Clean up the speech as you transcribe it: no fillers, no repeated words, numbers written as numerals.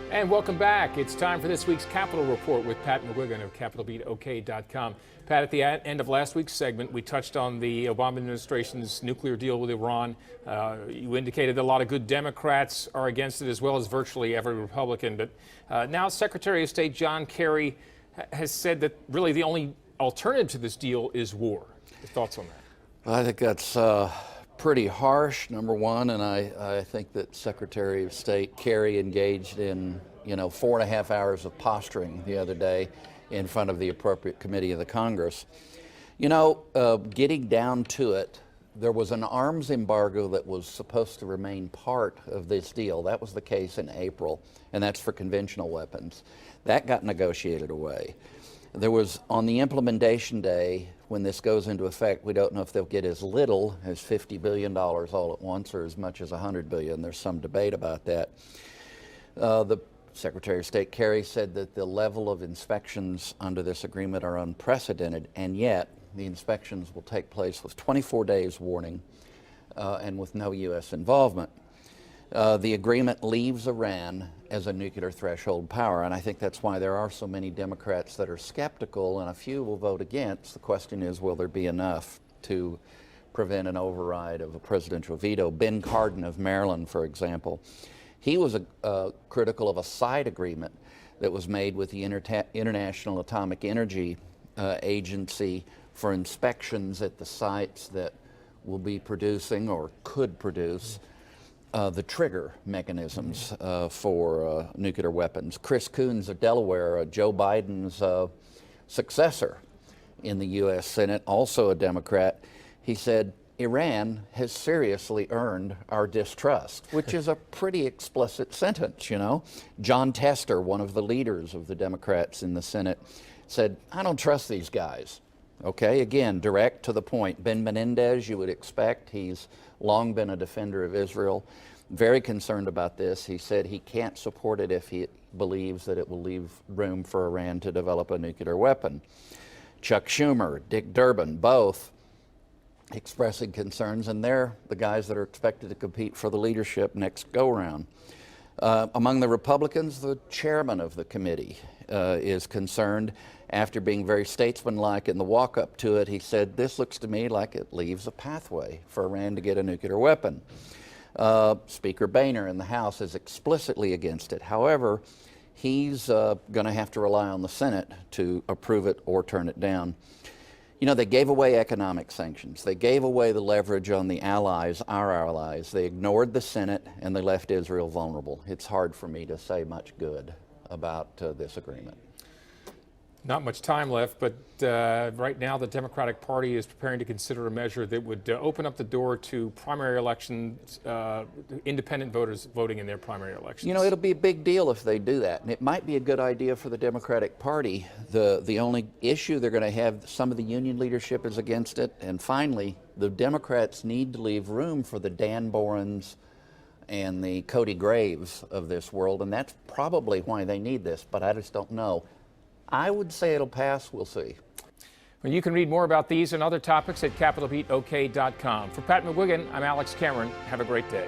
And welcome back. It's time for this week's Capitol Report with Pat McGuigan of CapitolBeatOK.com. Pat, at the end of last week's segment, we touched on the Obama administration's nuclear deal with Iran. You indicated that a lot of good Democrats are against it, as well as virtually every Republican. But now Secretary of State John Kerry has said that really the only alternative to this deal is war. Your thoughts on that? I think that's pretty harsh, number one, and I think that Secretary of State Kerry engaged in 4.5 hours of posturing the other day in front of the appropriate committee of the Congress. Getting down to it, there was an arms embargo that was supposed to remain part of this deal. That was the case in April, and that's for conventional weapons. That got negotiated away. There was, on the implementation day, when this goes into effect, we don't know if they'll get as little as $50 billion all at once or as much as $100 billion. There's some debate about that. The Secretary of State Kerry said that the level of inspections under this agreement are unprecedented, and yet the inspections will take place with 24 days warning and with no U.S. involvement. The agreement leaves Iran as a nuclear threshold power, and I think that's why there are so many Democrats that are skeptical, and a few will vote against. The question is, will there be enough to prevent an override of a presidential veto? Ben Cardin of Maryland, for example, he was critical of a side agreement that was made with the International Atomic Energy Agency for inspections at the sites that will be producing or could produce the trigger mechanisms for nuclear weapons. Coons of Delaware, Joe Biden's successor in the U.S. Senate, also a Democrat, he said, Iran has seriously earned our distrust, which is a pretty explicit sentence, John Tester, one of the leaders of the Democrats in the Senate, said, I don't trust these guys. Okay, again, direct to the point. Ben Menendez, you would expect, he's long been a defender of Israel, very concerned about this. He said he can't support it if he believes that it will leave room for Iran to develop a nuclear weapon. Chuck Schumer, Dick Durbin, both expressing concerns, and they're the guys that are expected to compete for the leadership next go-round. Among the Republicans, the chairman of the committee is concerned. After being very statesmanlike in the walk-up to it, he said, this looks to me like it leaves a pathway for Iran to get a nuclear weapon. Speaker Boehner in the House is explicitly against it. However, he's going to have to rely on the Senate to approve it or turn it down. They gave away economic sanctions. They gave away the leverage on the allies, our allies. They ignored the Senate, and they left Israel vulnerable. It's hard for me to say much good about this agreement. Not much time left, but right now the Democratic Party is preparing to consider a measure that would open up the door to primary elections, independent voters voting in their primary elections. It'll be a big deal if they do that, and it might be a good idea for the Democratic Party. The only issue they're going to have, some of the union leadership is against it, and finally, the Democrats need to leave room for the Dan Borans and the Cody Graves of this world, and that's probably why they need this, but I just don't know. I would say it'll pass. We'll see. Well, you can read more about these and other topics at CapitolBeatOK.com. For Pat McGuigan, I'm Alex Cameron. Have a great day.